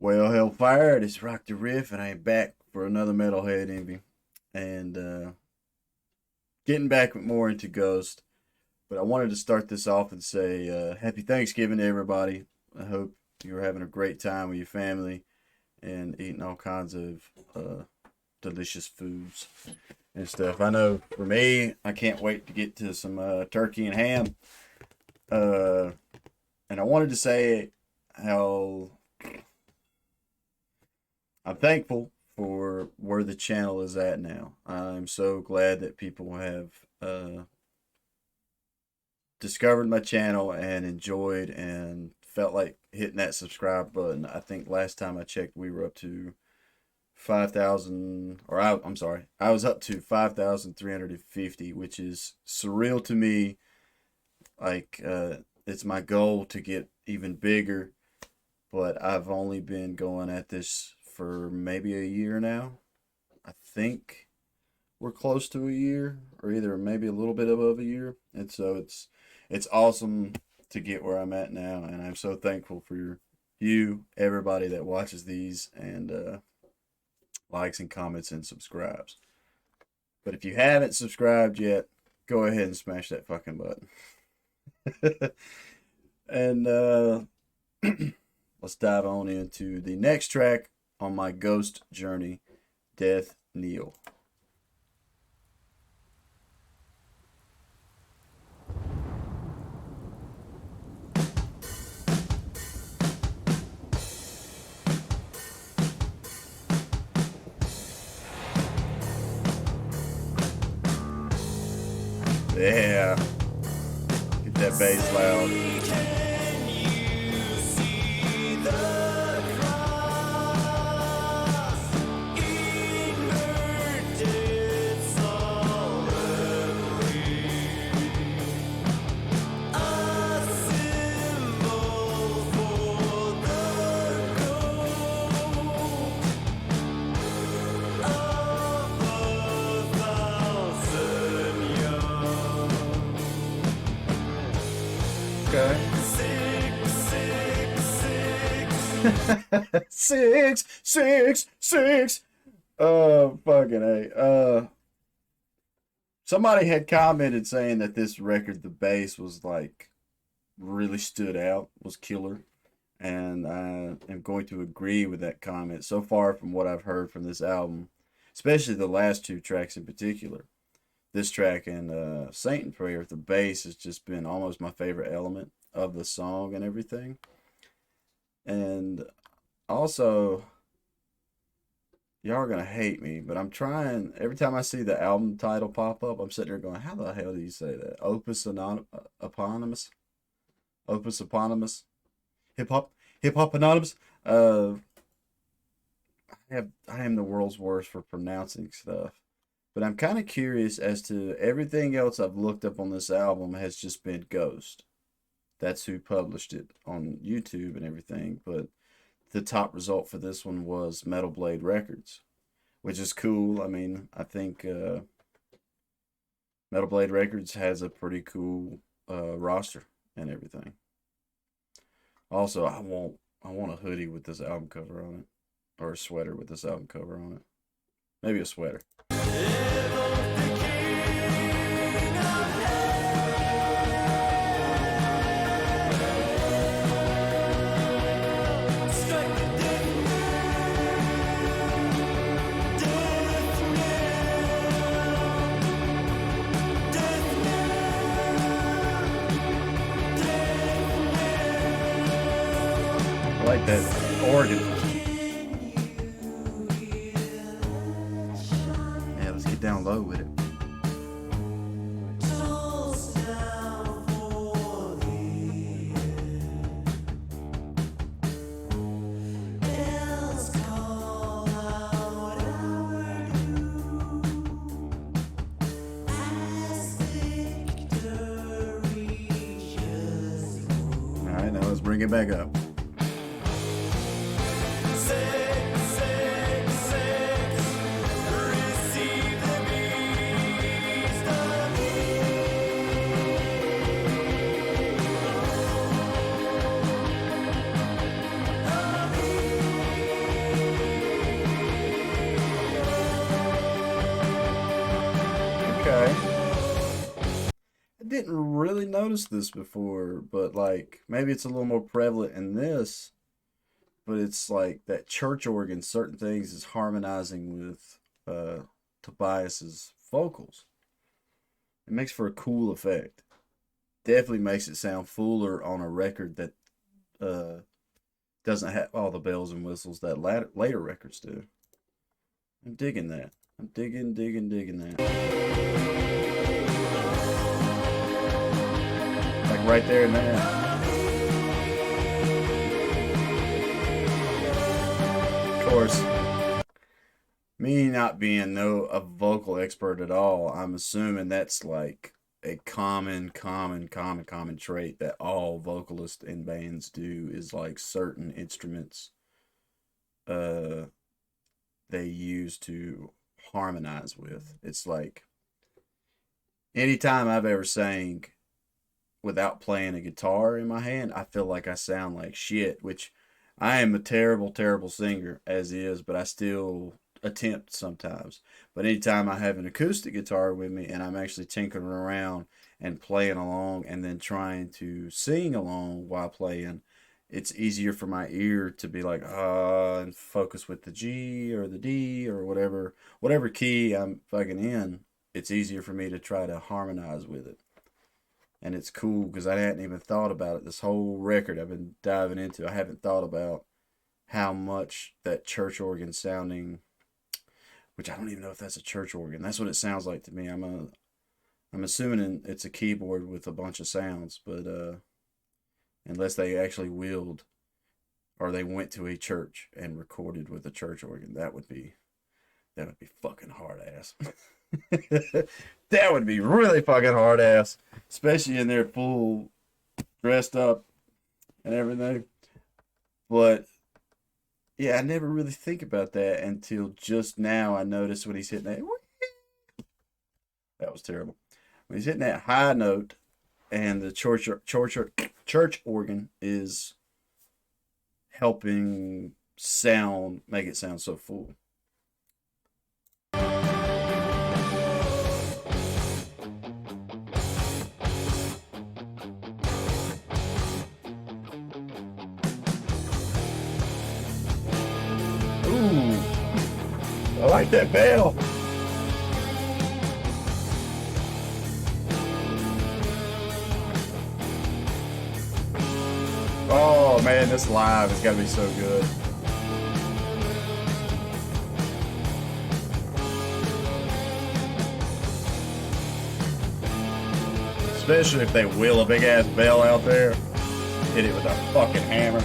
Well, Hellfire, it's Rock the Riff, and I am back for another Metalhead Envy. And getting back more into Ghost. But I wanted to start this off and say Happy Thanksgiving to everybody. I hope you're having a great time with your family and eating all kinds of delicious foods and stuff. I know for me, I can't wait to get to some turkey and ham. Uh, and I wanted to say how I'm thankful for where the channel is at now. I'm so glad that people have discovered my channel and enjoyed and felt like hitting that subscribe button. I think last time I checked, we were up to 5,000, or I'm sorry, I was up to 5,350, which is surreal to me. Like, it's my goal to get even bigger, but I've only been going at this for maybe a year now. I think we're close to a year, or either maybe a little bit above a year. And so it's awesome to get where I'm at now, and I'm so thankful for you, everybody that watches these and likes and comments and subscribes. But if you haven't subscribed yet, go ahead and smash that fucking button. And let's dive on into the next track on my ghost journey, Death Knell. Yeah, get that bass loud. Okay. Six, six, six. Oh, fucking A. Somebody had commented saying that this record, the bass was like really stood out, was killer. And I am going to agree with that comment. So far from what I've heard from this album, especially the last two tracks in particular, this track and Saint and Prayer, the bass has just been almost my favorite element of the song and everything. And also, y'all are gonna hate me, but I'm trying. Every time I see the album title pop up, I'm sitting there going, "How the hell do you say that? Eponymous, Opus eponymous, hip hop, hip hop anonymous." I am the world's worst for pronouncing stuff, but I'm kind of curious as to everything else I've looked up on this album has just been Ghost. That's who published it on YouTube and everything, but the top result for this one was Metal Blade Records, which is cool. I mean, I think Metal Blade Records has a pretty cool roster and everything. Also, I want a hoodie with this album cover on it, or a sweater with this album cover on it. Maybe a sweater. I like that organ. Yeah, let's get down low with it. All right, now let's bring it back up. Okay. I didn't really notice this before, but like maybe it's a little more prevalent in this. But it's like that church organ, certain things is harmonizing with Tobias's vocals. It makes for a cool effect. Definitely makes it sound fuller on a record that uh, doesn't have all the bells and whistles that later records do. I'm digging that. I'm digging that. Like right there and there. Of course, me not being a vocal expert at all, I'm assuming that's like a common trait that all vocalists in bands do is like certain instruments uh they use to harmonize with. It's like anytime I've ever sang without playing a guitar in my hand, I feel like I sound like shit, which I am a terrible singer as is, but I still attempt sometimes. But anytime I have an acoustic guitar with me and I'm actually tinkering around and playing along and then trying to sing along while playing, it's easier for my ear to be like, and focus with the G or the D or whatever key I'm fucking in. It's easier for me to try to harmonize with it. And it's cool because I hadn't even thought about it. This whole record I've been diving into, I haven't thought about how much that church organ sounding, which I don't even know if that's a church organ. That's what it sounds like to me. I'm assuming it's a keyboard with a bunch of sounds, but unless they actually willed or they went to a church and recorded with a church organ, that would be fucking hard ass. That would be really fucking hard ass, especially in their full dressed up and everything. But yeah, I never really think about that until just now. I noticed when he's hitting that was terrible. When he's hitting that high note and the church organ is helping make it sound so full. Ooh, I like that bell. Oh man, this live has got to be so good. Especially if they wheel a big ass bell out there, hit it with a fucking hammer.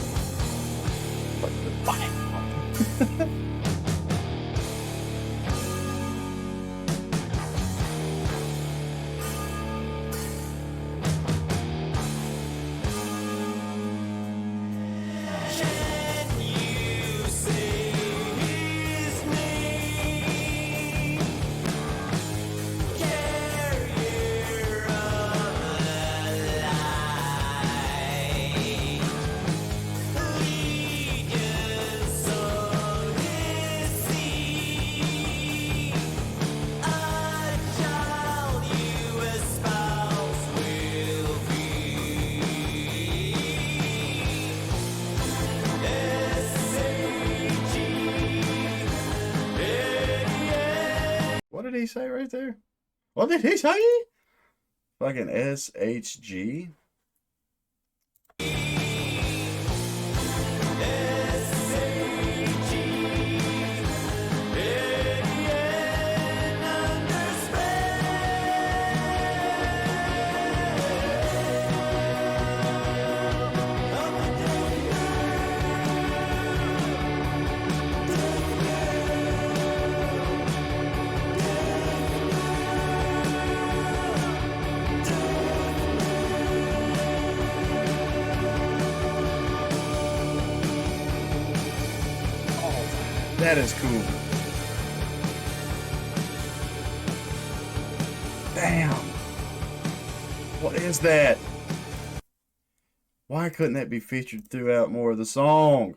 What did he say right there? What did he say? Fucking SHG? That is cool. Damn. What is that? Why couldn't that be featured throughout more of the song?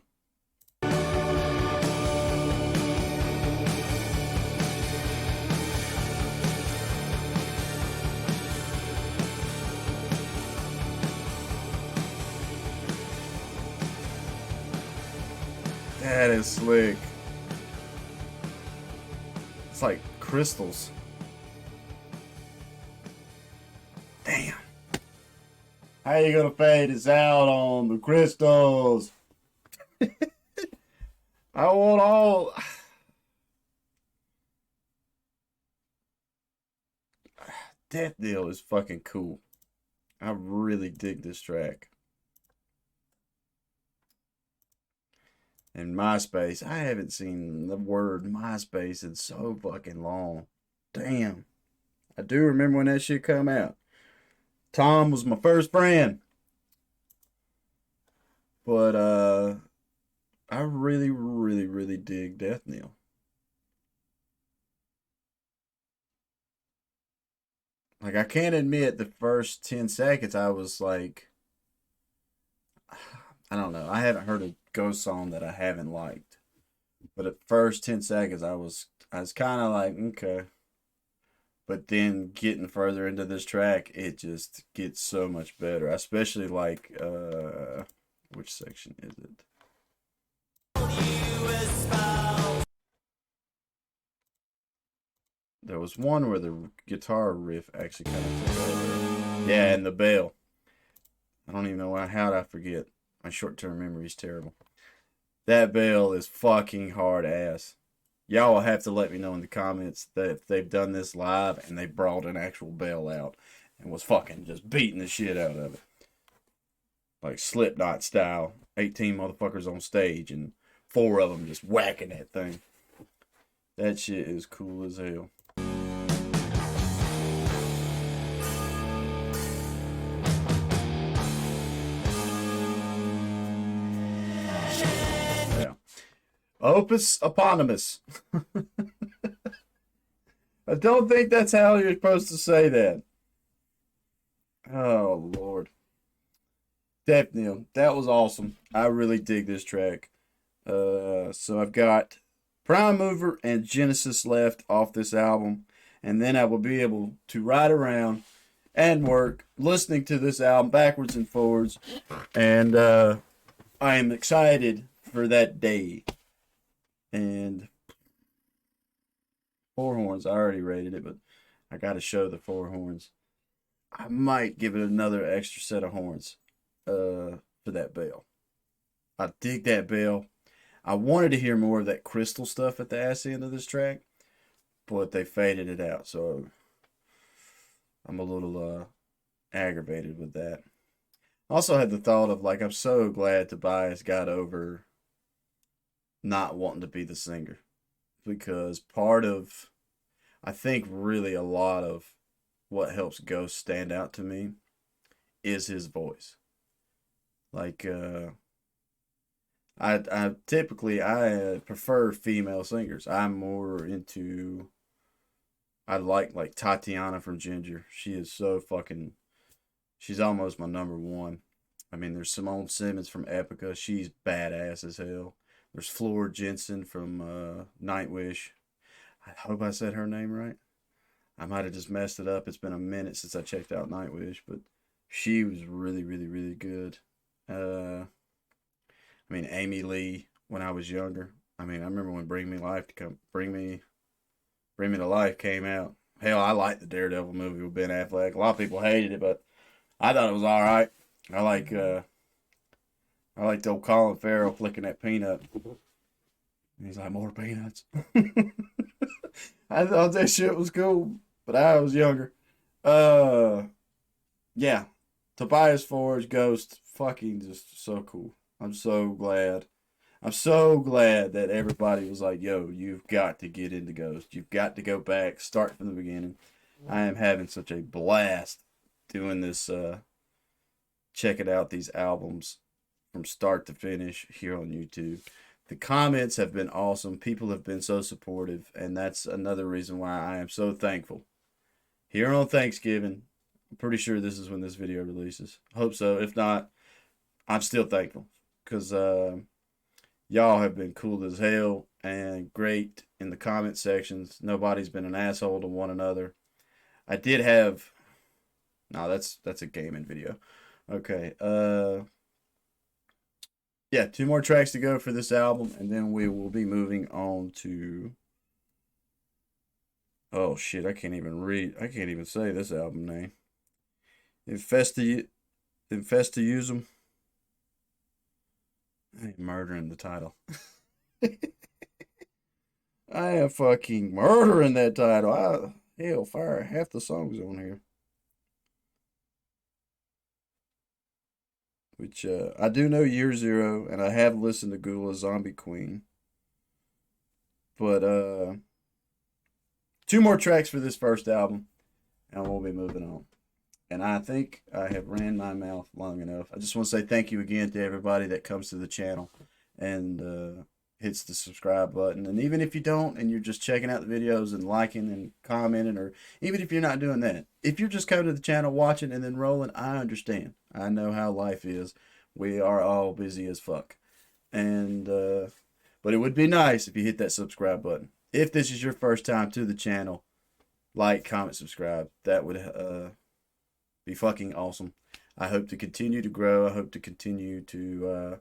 That is slick. It's like crystals. Damn. How you gonna fade us out on the crystals? I want all. Death Deal is fucking cool. I really dig this track. And MySpace, I haven't seen the word MySpace in so fucking long. Damn. I do remember when that shit come out. Tom was my first friend. But I really, really, really dig Death Knell. Like I can't admit the first 10 seconds I was like I don't know. I haven't heard a Ghost song that I haven't liked. But at first 10 seconds I was kind of like, okay. But then getting further into this track, it just gets so much better. I especially like which section is it? There was one where the guitar riff actually kind of took over. Yeah, and the bell. I don't even know how did I forget. My short-term memory is terrible. That bell is fucking hard ass. Y'all will have to let me know in the comments that if they've done this live and they brought an actual bell out and was fucking just beating the shit out of it. Like Slipknot style. 18 motherfuckers on stage and 4 of them just whacking that thing. That shit is cool as hell. Yeah. Opus eponymous. I don't think that's how you're supposed to say that. Oh, Lord. Death Knell. That was awesome. I really dig this track. So I've got Prime Mover and Genesis left off this album. And then I will be able to ride around and work listening to this album backwards and forwards. And I am excited for that day. And Four Horns, I already rated it, but I got to show the Four Horns. I might give it another extra set of horns for that bell. I dig that bell. I wanted to hear more of that crystal stuff at the ass end of this track, but they faded it out, so I'm a little aggravated with that. I also had the thought of like I'm so glad Tobias got over not wanting to be the singer because part of I think really a lot of what helps Ghost stand out to me is his voice. Like I typically I prefer female singers. I'm more into I like Tatiana from Ginger. She is so fucking she's almost my number one. I mean, there's Simone Simmons from Epica. She's badass as hell. There's Floor Jensen from Nightwish. I hope I said her name right. I might have just messed it up. It's been a minute since I checked out Nightwish, but she was really, really, really good. I mean, Amy Lee when I was younger. I mean, I remember when Bring Me to Life came out. Hell, I liked the Daredevil movie with Ben Affleck. A lot of people hated it, but I thought it was all right. I like I liked old Colin Farrell flicking that peanut. He's like, more peanuts. I thought that shit was cool, but I was younger. Uh, yeah. Tobias Forge Ghost, fucking just so cool. I'm so glad. I'm so glad that everybody was like, yo, you've got to get into Ghost. You've got to go back, start from the beginning. I am having such a blast doing this, checking out these albums from start to finish here on YouTube. The comments have been awesome. People have been so supportive, and that's another reason why I am so thankful. Here on Thanksgiving, I'm pretty sure this is when this video releases. Hope so. If not, I'm still thankful because y'all have been cool as hell and great in the comment sections. Nobody's been an asshole to one another. I did have no, that's a gaming video. Okay. yeah, two more tracks to go for this album, and then we will be moving on to. Oh shit! I can't even read. I can't even say this album name. Infesti, Infestiusum. I ain't murdering the title. I am fucking murdering that title. Hellfire. Half the songs on here. Which I do know Year Zero, and I have listened to Gula Zombie Queen. But two more tracks for this first album, and we'll be moving on. And I think I have ran my mouth long enough. I just want to say thank you again to everybody that comes to the channel and hits the subscribe button. And even if you don't, and you're just checking out the videos and liking and commenting, or even if you're not doing that, if you're just coming to the channel, watching, and then rolling, I understand. I know how life is. We are all busy as fuck. And but it would be nice if you hit that subscribe button. If this is your first time to the channel, like, comment, subscribe. That would be fucking awesome. I hope to continue to grow. I hope to continue to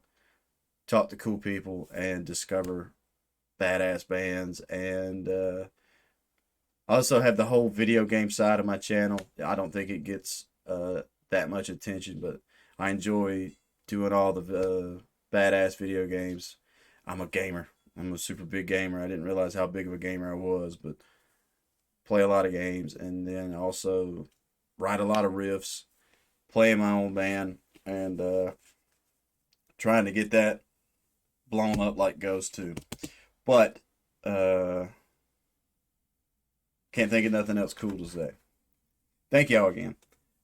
talk to cool people and discover badass bands. And I also have the whole video game side of my channel. I don't think it gets that much attention, but I enjoy doing all the badass video games. I'm a gamer. I'm a super big gamer. I didn't realize how big of a gamer I was, but play a lot of games, and then also write a lot of riffs, play in my own band, and trying to get that blown up like Ghost too. But can't think of nothing else cool to say. Thank y'all again.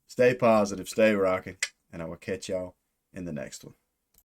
Stay positive, stay rocking, and I will catch y'all in the next one.